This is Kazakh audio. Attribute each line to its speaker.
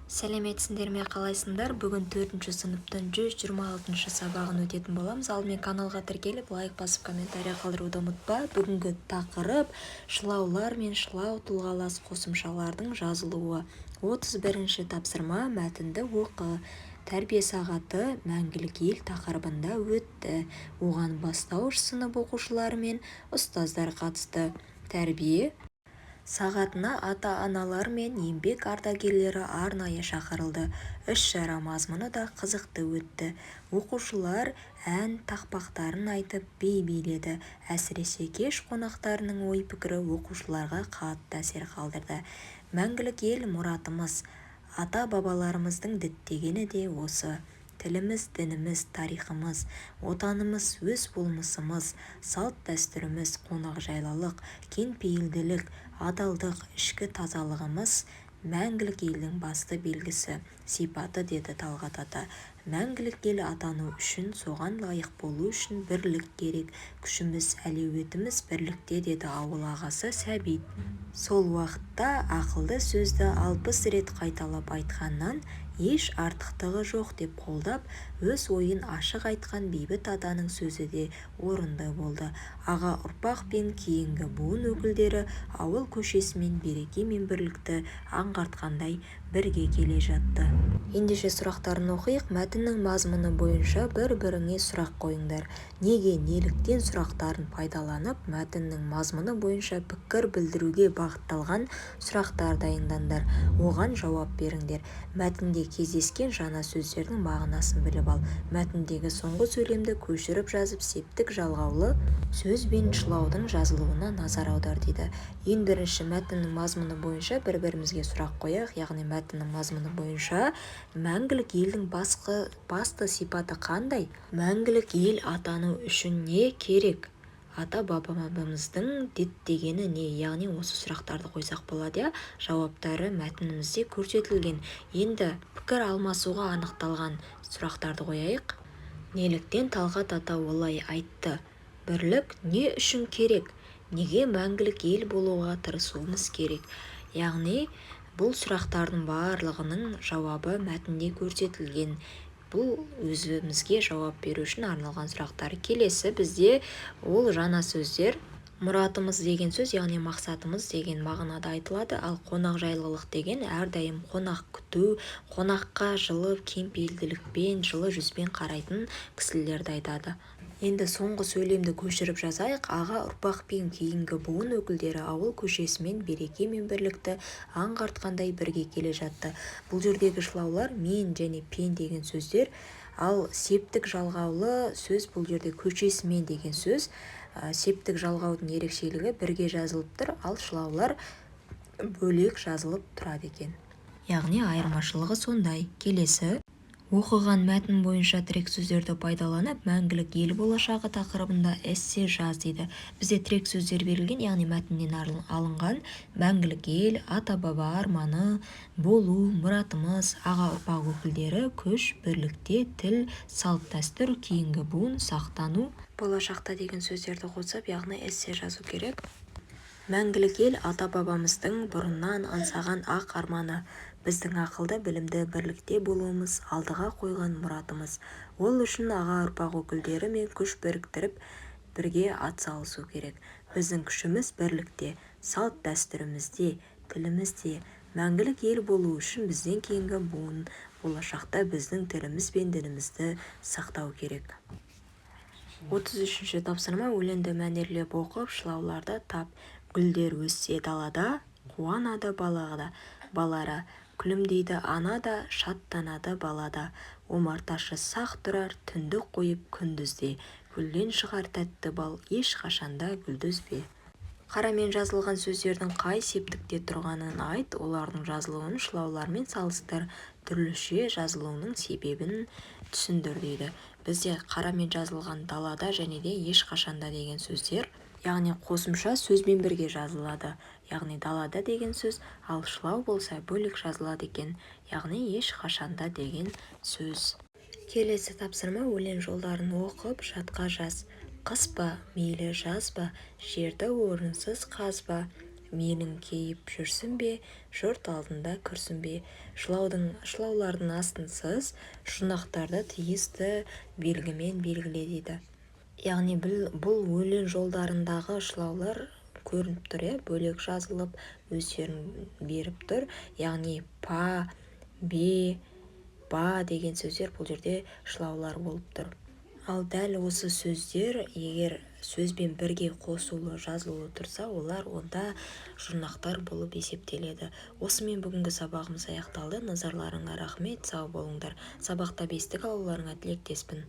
Speaker 1: Сәлеметсіңдер ме, қалайсыңдар? Бүгін 4-ші сыныптың 126-шы сабағын өтетін боламыз. Ал мен каналға тіркеліп, лайк басып, комментария қалдыруды ұмытпа. Бүгінгі тақырып шылаулар мен шылау тұлғалас қосымшалардың жазылуы. 31-ші тапсырма мәтінді оқы. Тәрбие сағаты мәңгілік ел тақырыбында өтті. Оған бастауыш сынып оқушылары мен ұстаздар қатысты. Тәрбие сағатына ата-аналар мен еңбек ардагерлері арнайы шақырылды. Іс-шара мазмұны да қызықты өтті. Оқушылар ән тақпақтарын айтып би биледі. Әсіресе кеш қонақтарының ой-пікірі оқушыларға қатты әсер қалдырды. Мәңгілік ел мұратымыз, ата-бабаларымыздың діттегені де осы. Тіліміз, дініміз, тарихымыз, отанымыз, өз болмысымыз, салт-дәстүріміз, қонақжайлылық, кеңпейілділік, адалдық, ішкі тазалығымыз мәңгілік елдің басты белгісі, сипаты, деді Талғат ата. Мәңгілік ел атану үшін, соған лайық болу үшін бірлік керек. Күшіміз, әлеуетіміз бірлікте, деді ауыл ағасы Сәбит. Сол уақытта ақылды сөзді 60 рет қайталап айтқаннан еш артықтығы жоқ деп қолдап, өз ойын ашық айтқан Бейбіт атаның сөзі де орынды болды. Аға ұрпақ пен кейінгі буын өкілдері ауыл көшесімен береке мен бірлікті аңғартқандай бірге келе жатты. Ендеше сұрақтарын оқиық. Мәтіннің мазмұны бойынша бір-біріңе сұрақ қойыңдар. Неге, неліктен сұрақтарын пайдаланып, мәтіннің мазмұны бойынша пікір білдіруге бағытталған сұрақтар дайындаңдар. Оған жауап беріңдер. Мәтінде кездескен жаңа сөздердің мағынасын біліп ал. Мәтіндегі соңғы сөйлемді көшіріп жазып, септік жалғаулы сөз бен шылаудың жазылуына назар аудар, дейді. Ең бірінші мәтіннің мазмұны бойынша бір-бірімізге сұрақ қояйық. Яғни мәтіннің мазмұны бойынша мәңгілік елдің басты сипаты қандай? Мәңгілік ел атану үшін не керек? Ата-бабамыздың діттегені не? Яғни осы сұрақтарды қойсақ болады. Жауаптары мәтінімізде көрсетілген. Енді пікір алмасуға анықталған сұрақтарды қояйық. Неліктен Талғат ата олай айтты? Бірлік не үшін керек? Неге мәңгілік ел болуға тырысуымыз керек? Яғни бұл сұрақтардың барлығының жауабы мәтінде көрсетілген. Бұл өзімізге жауап беру үшін арналған сұрақтар. Келесі бізде ол жаңа сөздер. Мұратымыз деген сөз, яғни мақсатымыз деген мағынада айтылады. Ал қонақжайлылық деген әрдайым қонақ күту, қонаққа жылы кеңпейілділікпен, жылы жүзбен қарайтын кісілерді айтады. Енді соңғы сөйлемді көшіріп жазайық. Аға ұрпақ пен кейінгі буын өкілдері ауыл көшесімен береке мен бірлікті аңғартқандай бірге келе жатты. Бұл жердегі шылаулар мен және пен деген сөздер. Ал септік жалғаулы сөз бұл жерде көшесімен деген сөз. Септік жалғаудың ерекшелігі бірге жазылып тұр, ал шылаулар бөлек жазылып тұрады екен. Яғни айырмашылығы сондай. Келесі. Оқыған мәтін бойынша тірек сөздерді пайдаланып, мәңгілік ел болашағы тақырыбында эссе жаз, дейді. Бізде тірек сөздер берілген, яғни мәтіннен алынған. Мәңгілік ел, ата-баба арманы, болу, мұратымыз, аға ұрпақ өкілдері, күш, бірлікте, тіл, салт-дәстүр, кейінгі буын, сақтану, болашақта деген сөздерді қосып, яғни эссе жазу керек. Мәңгілік ел ата-бабамыздың бұрыннан аңсаған ақ арманы. Біздің ақылды, білімді, бірлікте болуымыз алдыға қойған мұратымыз. Ол үшін аға ұрпақ өкілдері мен күш біріктіріп, бірге атсалысу керек. Біздің күшіміз бірлікте, салт дәстүрімізде, тілімізде. Мәңгілік ел болу үшін бізден кейінгі буын болашақта біздің тіліміз бен дінімізді сақтау керек. 33-ші тапсырма. Өлеңді мәнерлеп оқып, шылауларды тап. Гүлдер өссе далада, қуанады балара. Күлімдейді ана да, шаттанады балада. Омарташы сақ тұрар, түнді қойып күндізде. Гүлден шығар тәтті бал, еш қашанда гүлдізбе. Қарамен жазылған сөздердің қай септікте тұрғанын айт, олардың жазылуын шылаулармен салыстыр, түрліше жазылуының себебін түсіндір, дейді. Бізде қарамен жазылған далада және де еш қашанда деген сөздер, яғни қосымша сөзбен бірге жазылады. Яғни далада деген сөз, ал шылау болса бөлек жазылады екен. Яғни еш қашанда деген сөз. Келесі тапсырма. Өлең жолдарын оқып, жатқа жаз. Қыс па, мейлі жаз ба, жерді орынсыз қазба. менің кейіп жүрсін бе, жұрт алдында күрсін бе. Шылаулардың астынсыз жұрнақтарды тиісті белгімен белгіле дейді. Яғни бұл өлең жолдарындағы шылаулар көрініп тұр, бөлек жазылып өздерін беріп тұр. Яғни па, бе, ба деген сөздер бұл жерде шылаулар болып тұр. Ал дәл осы сөздер егер сөзбен бірге қосулы жазылуы тұрса, олар онда жұрнақтар болып есептеледі. Осымен бүгінгі сабағымыз аяқталды. Назарларыңа рахмет, сау болыңдар. Сабақта бестік алуларыңа тілектеспін.